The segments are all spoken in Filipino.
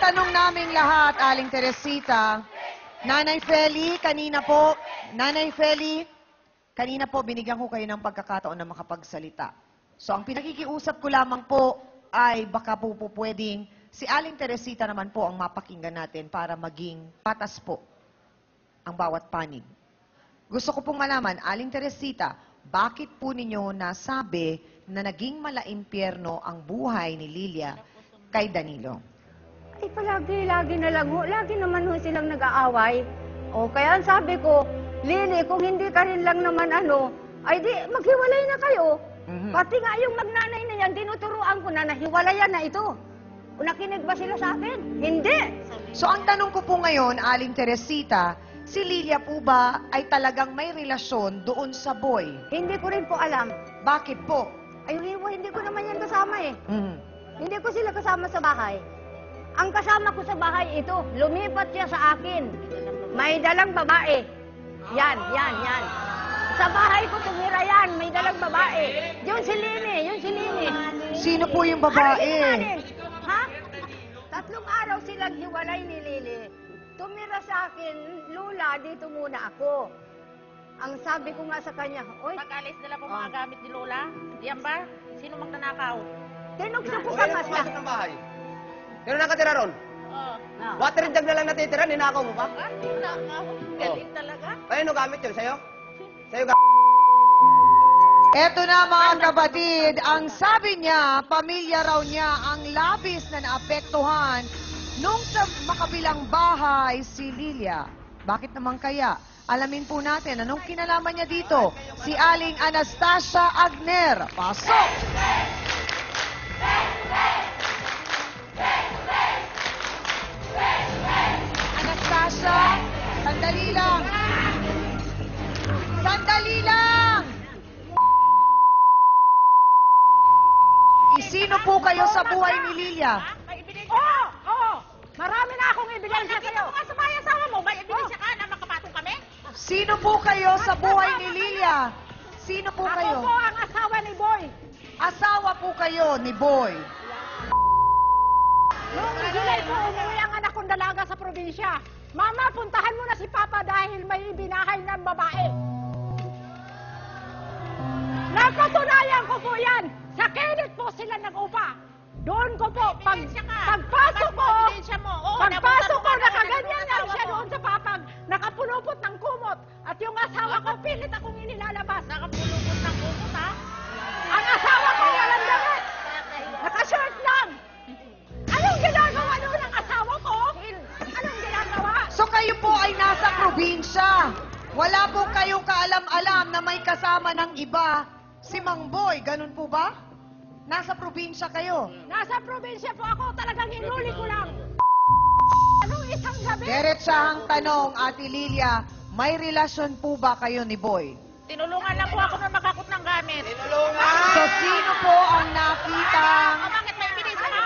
tanong naming lahat, Aling Teresita, Nanay Feli, kanina po, binigyan ko kayo ng pagkakataon na makapagsalita. So, ang pinakikiusap ko lamang po ay baka po pwedeng si Aling Teresita naman po ang mapakinggan natin para maging patas po ang bawat panig. Gusto ko pong malaman, Aling Teresita, bakit po ninyo nasabi na naging malaimpyerno ang buhay ni Lilia kay Danilo? Ay, lagi na lang ho. Lagi naman ho silang nag-aaway. O, kaya sabi ko, Lili, kung hindi ka rin lang naman ay di, maghiwalay na kayo. Pati nga yung magnanay na yan, tinuturuan ko na nahiwalayan na ito. Nakinig ba sila sa akin? Hindi. So, ang tanong ko po ngayon, Aling Teresita, si Lilia po ba ay talagang may relasyon doon sa boy? Hindi ko rin po alam. Bakit po? Ay, hindi ko naman yan kasama eh. Hindi ko sila kasama sa bahay. Ang kasama ko sa bahay ito, lumipat siya sa akin. May dalang babae. Yan. Sa bahay ko tumira yan, may dalang babae. Yun si Lini. Sino po yung babae? Ha? 3 araw silang hiwalay ni Lili. Tumira sa akin, Lula, dito muna ako. Ang sabi ko nga sa kanya, oy, Pag-alis nila po mga gamit ni Lola. Yan ba? Sino magnanakaw? tinugso ko ka nga siya. ng bahay. Sino nakatira ron? Oh. Water jug na lang natitira, ninakaw mo pa? Nakaw? Galing talaga? Ano gamit yun? Sa'yo? Sa'yo Eto na mga kapatid, ang sabi niya, pamilya raw niya ang labis na naapektuhan nung sa makabilang bahay si Lilia. Bakit naman kaya? Alamin po natin, anong kinalaman niya dito? Si Aling Anastasia Agner. Pasok! Anastasia, sandali lang. Sandali lang! Sino po kayo sa buhay ni Lilia? May ebidensya ka? Oo! Marami na akong ebidensya Nakita sa'yo. mo nga sa bahay asawa mo, may ebidensya ka na makapatong kami? Sino po kayo sa buhay ni Lilia? Sino po kayo? Ako po ang asawa ni Boy. Asawa po kayo ni Boy. Noong July po, umuwi ang anak kong dalaga sa probinsya. Mama, puntahan mo na si Papa dahil may ibinahay ng babae. Napatunayan ko po yan. Sa Kenneth po sila nag-upa. Doon ko po, pagpasok ko, nakaganyan lang siya doon sa papag. Nakapulupot ng kumot. At yung asawa ko, pilit akong inilalabas. Nakapulupot ng kumot, ha? Ang asawa ko walang damit. Naka-short lang. Anong ginagawa doon ang asawa ko? Anong ginagawa? So kayo po ay nasa probinsya. Wala po kayong kaalam-alam na may kasama ng iba si Mang Boy. Ganun po ba? Nasa probinsya kayo. Nasa probinsya po ako, talagang hinuli ko lang. Anong isang gabi? Diretsahang tanong, Ate Lilia, may relasyon po ba kayo ni Boy? Tinulungan lang po ako nung makakot ng gamit. So sino po ang nakita? Bakit may ebidensya ka?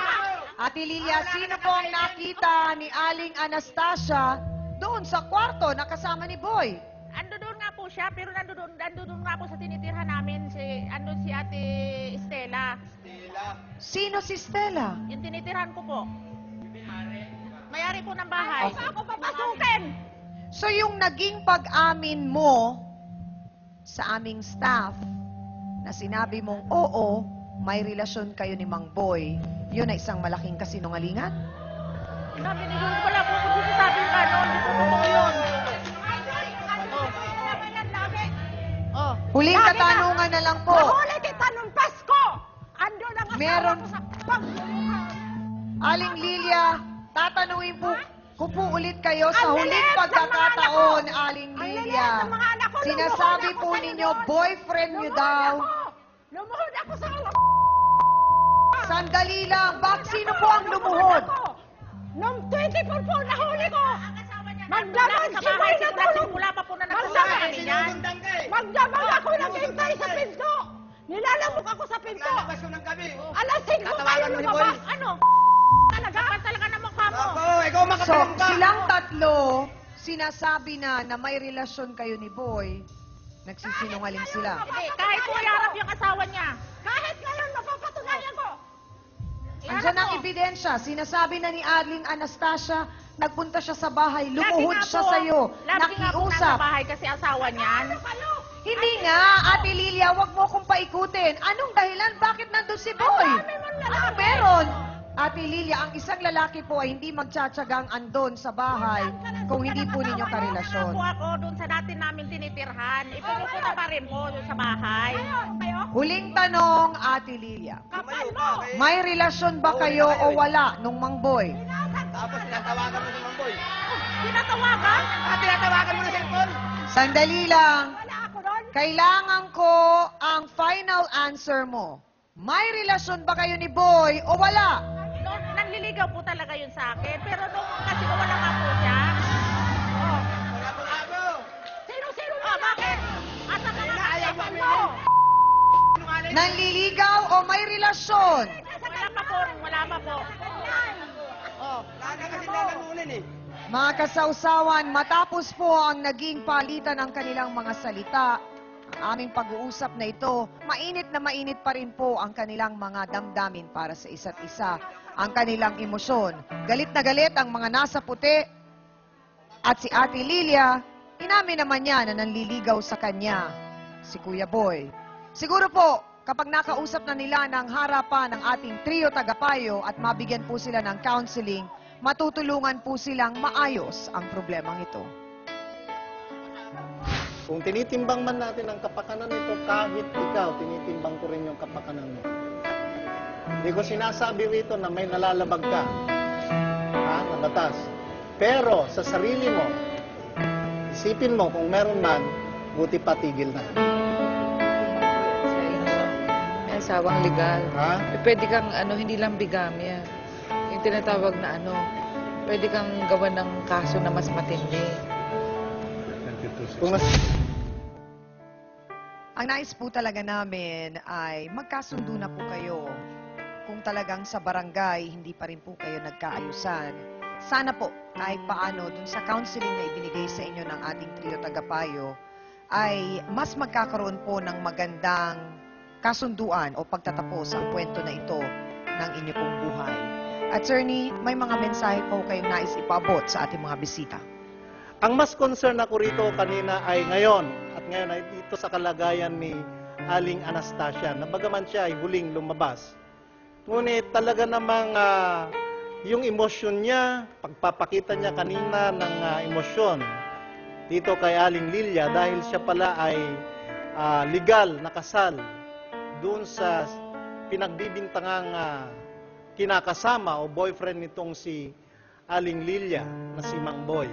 Ate Lilia, sino po ang nakita ni Aling Anastasia doon sa kwarto na kasama ni Boy? Andoon nga po siya, pero nandoon nga po sa tinitirhan namin andun si Ate Estela. Sino si Stella? Yung tinitirhan ko po. May-ari po ng bahay. Ako papasukin! So yung naging pag-amin mo sa aming staff na sinabi mong oo, may relasyon kayo ni Mang Boy, yun ay isang malaking kasinungalingan? Sabi ni Lulu, wala po ako sabi ka noon. Hindi po totoo yun. Oh. Huling Sabi na, katanungan na lang po. Nahuli kita nung Pasko! Andun ang asawa Meron- ko sa Aling Lilia, tatanungin ko po ulit kayo sa Ang huling liit ng mga pagkakataon, anak ko. Aling Ang liit Lilia. ng mga anak ko, Sinasabi lumuhod ako po sa'yo ninyo, doon. boyfriend nyo daw. Lumuhod ako sa Sandali lang, sino po ang lumuhod? Nung 24 po, nahuli ko. Ang asawa niya, Magdamag sa si Boy bahay, na tulog. simula pa po na Magdamag. nagpunta sa amin yan. Magdamag ako naghintay sa pinto. Nilalamok ako sa pinto. Lalabas ko ng gabi. Alas 5 kayo Tatawagan mo ni lumabas. Boy. Ano? Talaga? Talaga na mukha mo. Ako, ikaw So, makatulong ka. silang tatlo, sinasabi na may relasyon kayo ni Boy, nagsisinungaling sila. Hindi, kahit po iharap yung asawa niya. Kahit ngayon, mapapatunayan ko. Andiyan ang ebidensya. Sinasabi na ni Aling Anastasia, nagpunta siya sa bahay, lumuhod siya sa'yo, Lagi nga po nasa nakiusap. bahay kasi asawa niyan. Hindi nga, Ate Lilia, wag mo akong paikutin. Anong dahilan? Bakit nandun si Boy? Ano meron? Ate Lilia, ang isang lalaki po ay hindi magtsatsagang andon sa bahay kung hindi po ninyo karelasyon. Po ako doon sa dati namin tinitirhan. Ipupunta pa rin po doon sa bahay. Huling tanong, Ate Lilia. Lumayo ka, okay? May relasyon ba kayo o wala nung Mang Boy? Tapos tinatawagan mo si Mamboy. Tinatawagan? Tinatawagan mo na cellphone. Sandali lang. Kailangan ko ang final answer mo. May relasyon ba kayo ni Boy o wala? Noon, nanliligaw po talaga yun sa akin. Pero nung kasi wala nga po siya. Oh. Wala pong ako. Sino? Oh, bakit? Asa ka na Ayaw mo. mo? Nanliligaw o may relasyon? Wala pa po. Oh. Wala na kasi nalamunin eh. Mga kasausawan, matapos po ang naging palitan ng kanilang mga salita, ang aming pag-uusap na ito, mainit na mainit pa rin po ang kanilang mga damdamin para sa isa't isa, ang kanilang emosyon. Galit na galit ang mga nasa puti at si Ate Lilia, inamin naman niya na nanliligaw sa kanya, si Kuya Boy. Siguro po, kapag nakausap na nila ng harapan ng ating trio tagapayo at mabigyan po sila ng counseling, matutulungan po silang maayos ang problemang ito. Kung tinitimbang man natin ang kapakanan nito, kahit ikaw, tinitimbang ko rin yung kapakanan mo. Hindi ko sinasabi rito na may nalalabag ka, na batas. Pero sa sarili mo, isipin mo kung meron man, buti patigil na. May asawang legal. Ha? Pwede kang, hindi lang bigamya. Yung tinatawag na pwede kang gawa ng kaso na mas matindi. Kung Ang nais po talaga namin ay magkasundo na po kayo. Kung talagang sa barangay, hindi pa rin po kayo nagkaayusan. Sana po kahit paano dun sa counseling na ibinigay sa inyo ng ating trio tagapayo, ay mas magkakaroon po ng magandang kasunduan o pagtatapos ang kwento na ito ng inyo pong buhay. Attorney, may mga mensahe po kayong nais ipaabot sa ating mga bisita. Ang mas concern ako rito kanina ay ngayon, at ngayon ay dito sa kalagayan ni Aling Anastasia, na bagaman siya ay huling lumabas. Ngunit talaga namang yung emosyon niya, pagpapakita niya kanina ng emosyon dito kay Aling Lilia dahil siya pala ay legal na kasal doon sa pinagbibintangang kinakasama o boyfriend nitong si Aling Lilia na si Mang Boy.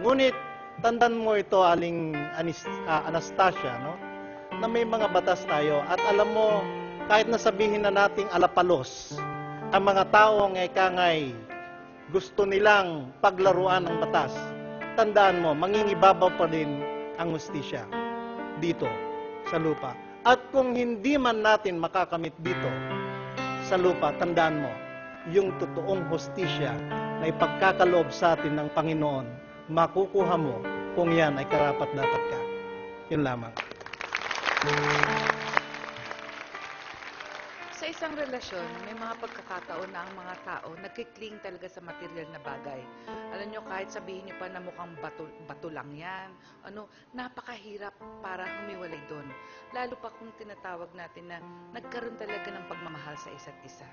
Ngunit, tandaan mo ito, Aling Anastasia, no? Na may mga batas tayo. At alam mo, kahit nasabihin na nating alapalos, ang mga taong ekangay gusto nilang paglaruan ng batas, tandaan mo, mangingibabaw pa rin ang hustisya dito, sa lupa. At kung hindi man natin makakamit dito, sa lupa, tandaan mo, yung totoong hustisya na ipagkakaloob sa atin ng Panginoon, makukuha mo kung yan ay karapat-dapat ka. Yun lamang. Sa isang relasyon, may mga pagkakataon na ang mga tao nagkikling talaga sa material na bagay. Alam nyo, kahit sabihin nyo pa na mukhang bato lang yan, napakahirap para humiwalay doon. Lalo pa kung tinatawag natin na nagkaroon talaga ng pagmamahal sa isa't isa.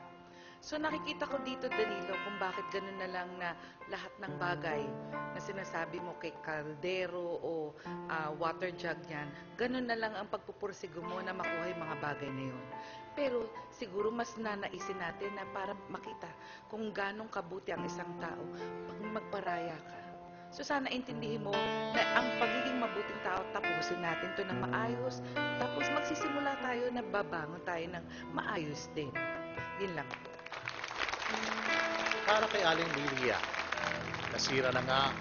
So nakikita ko dito, Danilo, kung bakit ganun na lang na lahat ng bagay na sinasabi mo kay kaldero o water jug niyan, ganun na lang ang pagpupursigo mo na makuha yung mga bagay na yun. Pero siguro mas nanaisin natin na para makita kung ganong kabuti ang isang tao pag magparaya ka. So sana intindihin mo na ang pagiging mabuting tao, tapusin natin to ng maayos, tapos magsisimula tayo na babangon tayo ng maayos din. Yun lang. Para kay Aling Lilia, nasira na nga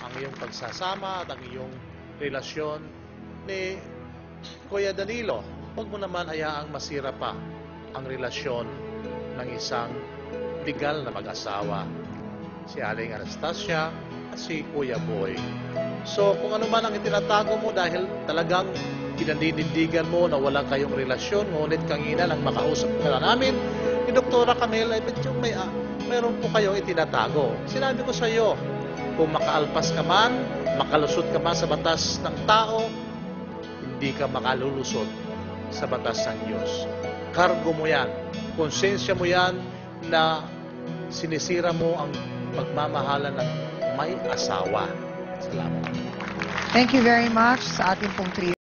ang iyong pagsasama at ang iyong relasyon ni Kuya Danilo. Huwag mo naman hayaang masira pa ang relasyon ng isang legal na mag-asawa, si Aling Anastasia at si Kuya Boy. So kung ano man ang itinatago mo dahil talagang pinaninindigan mo na wala kayong relasyon, ngunit kanina lang makausap ka na namin, ni Doktora Camila, medyo meron po kayo itinatago. Sinabi ko sa iyo, kung makaalpas ka man, makalusot ka man sa batas ng tao, hindi ka makalulusot sa batas ng Diyos. Kargo mo yan. Konsensya mo yan na sinisira mo ang pagmamahalan ng may asawa. Salamat. Thank you very much sa ating pong trio.